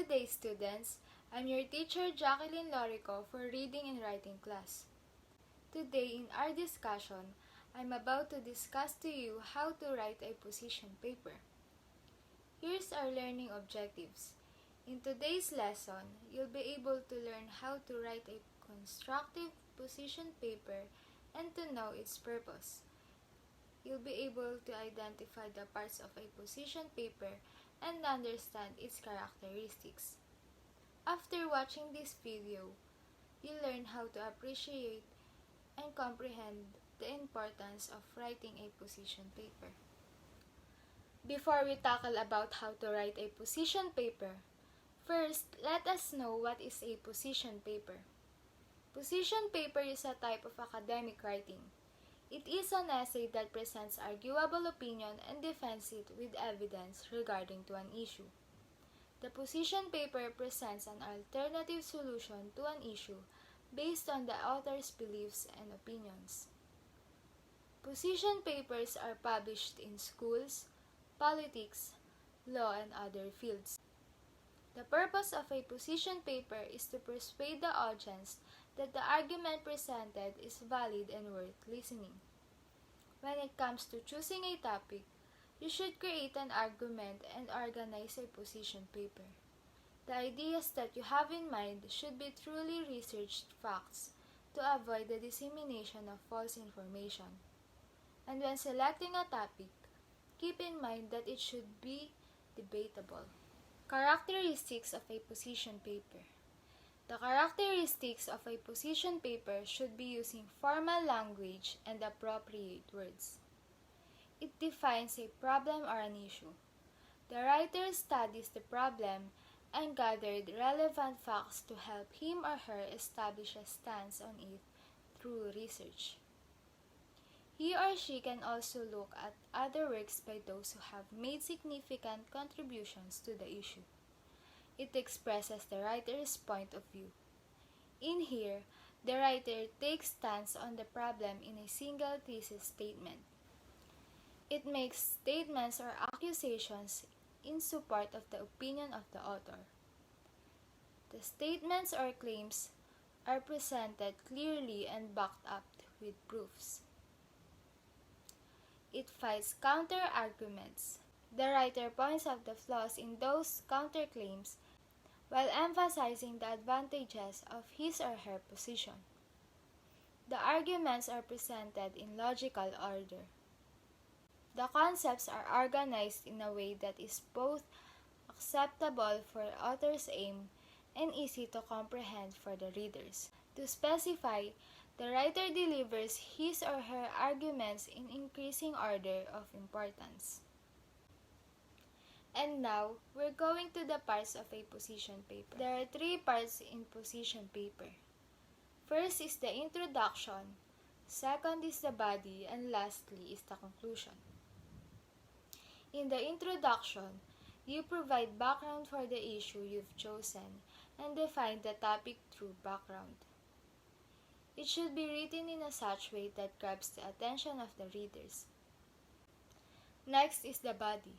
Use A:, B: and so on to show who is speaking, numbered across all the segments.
A: Good day, students. I'm your teacher, Jacqueline Lorico, for Reading and Writing class. Today, in our discussion, I'm about to discuss to you how to write a position paper. Here's our learning objectives. In today's lesson, you'll be able to learn how to write a constructive position paper and to know its purpose. You'll be able to identify the parts of a position paper and understand its characteristics. After watching this video, you'll learn how to appreciate and comprehend the importance of writing a position paper. Before we tackle about how to write a position paper, first, let us know what is a position paper. Position paper is a type of academic writing. It is an essay that presents arguable opinion and defends it with evidence regarding to an issue. The position paper presents an alternative solution to an issue based on the author's beliefs and opinions. Position papers are published in schools, politics, law, and other fields. The purpose of a position paper is to persuade the audience that the argument presented is valid and worth listening. When it comes to choosing a topic, you should create an argument and organize a position paper. The ideas that you have in mind should be truly researched facts to avoid the dissemination of false information. And when selecting a topic, keep in mind that it should be debatable. Characteristics of a position paper. The characteristics of a position paper should be using formal language and appropriate words. It defines a problem or an issue. The writer studies the problem and gathered relevant facts to help him or her establish a stance on it through research. He or she can also look at other works by those who have made significant contributions to the issue. It expresses the writer's point of view. In here, the writer takes stance on the problem in a single thesis statement. It makes statements or accusations in support of the opinion of the author. The statements or claims are presented clearly and backed up with proofs. It fights counter-arguments. The writer points out the flaws in those counterclaims while emphasizing the advantages of his or her position. The arguments are presented in logical order. The concepts are organized in a way that is both acceptable for the author's aim and easy to comprehend for the readers. To specify, the writer delivers his or her arguments in increasing order of importance. And now, we're going to the parts of a position paper. There are 3 parts in position paper. First is the introduction, second is the body, and lastly is the conclusion. In the introduction, you provide background for the issue you've chosen and define the topic through background. It should be written in a such way that grabs the attention of the readers. Next is the body.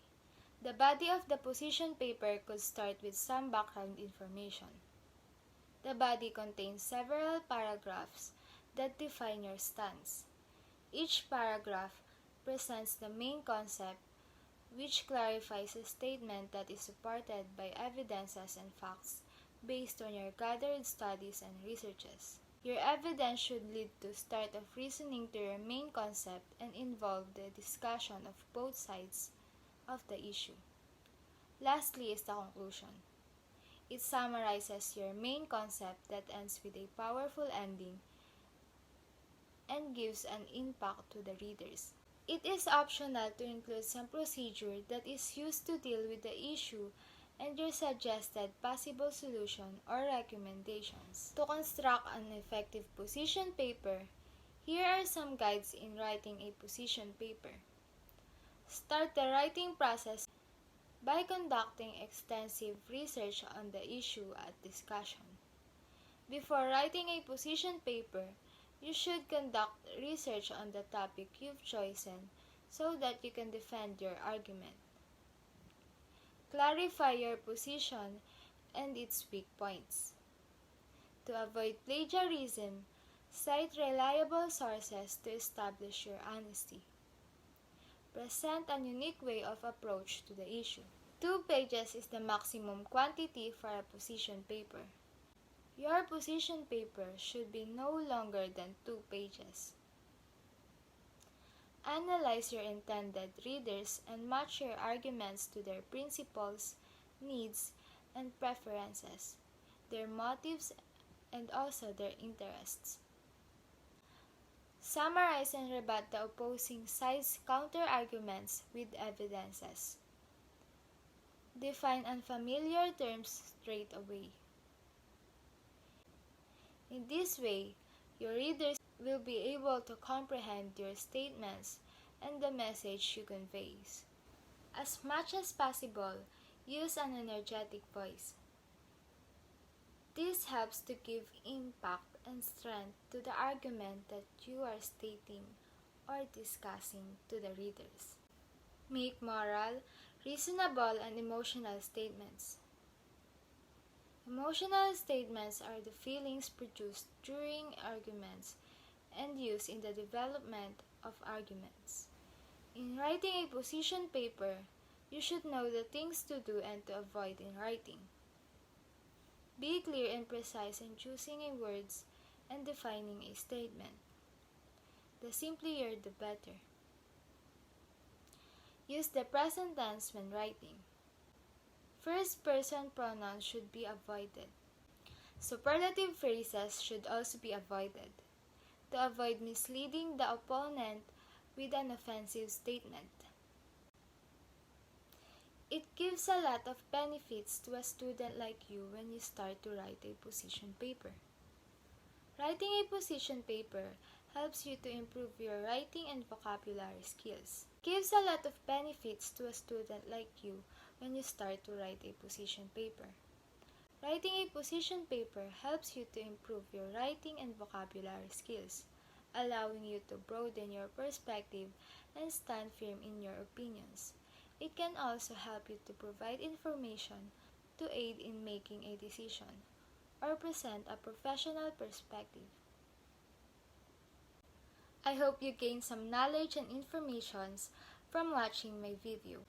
A: The body of the position paper could start with some background information. The body contains several paragraphs that define your stance. Each paragraph presents the main concept, which clarifies a statement that is supported by evidences and facts based on your gathered studies and researches. Your evidence should lead to start of reasoning to your main concept and involve the discussion of both sides of the issue. Lastly is the conclusion. It summarizes your main concept that ends with a powerful ending and gives an impact to the readers. It is optional to include some procedure that is used to deal with the issue and your suggested possible solution or recommendations. To construct an effective position paper, here are some guides in writing a position paper. Start the writing process by conducting extensive research on the issue at discussion. Before writing a position paper, you should conduct research on the topic you've chosen so that you can defend your argument. Clarify your position and its weak points. To avoid plagiarism, cite reliable sources to establish your honesty. Present a unique way of approach to the issue. 2 pages is the maximum quantity for a position paper. Your position paper should be no longer than 2 pages. Analyze your intended readers and match your arguments to their principles, needs, and preferences, their motives, and also their interests. Summarize and rebut the opposing side's counter-arguments with evidences. Define unfamiliar terms straight away. In this way, your readers will be able to comprehend your statements and the message you convey. As much as possible, use an energetic voice. This helps to give impact and strength to the argument that you are stating or discussing to the readers. Make moral, reasonable, and emotional statements. Emotional statements are the feelings produced during arguments and used in the development of arguments. In writing a position paper, you should know the things to do and to avoid in writing. Be clear and precise in choosing a words and defining a statement. The simpler the better. Use the present tense when writing. First-person pronouns should be avoided. Superlative phrases should also be avoided, to avoid misleading the opponent with an offensive statement. It gives a lot of benefits to a student like you when you start to write a position paper. Writing a position paper helps you to improve your writing and vocabulary skills. It gives a lot of benefits to a student like you when you start to write a position paper. Writing a position paper helps you to improve your writing and vocabulary skills, allowing you to broaden your perspective and stand firm in your opinions. It can also help you to provide information to aid in making a decision or present a professional perspective. I hope you gained some knowledge and information from watching my video.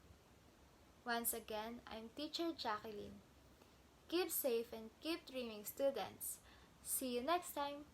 A: Once again, I'm Teacher Jacqueline. Keep safe and keep dreaming, students. See you next time!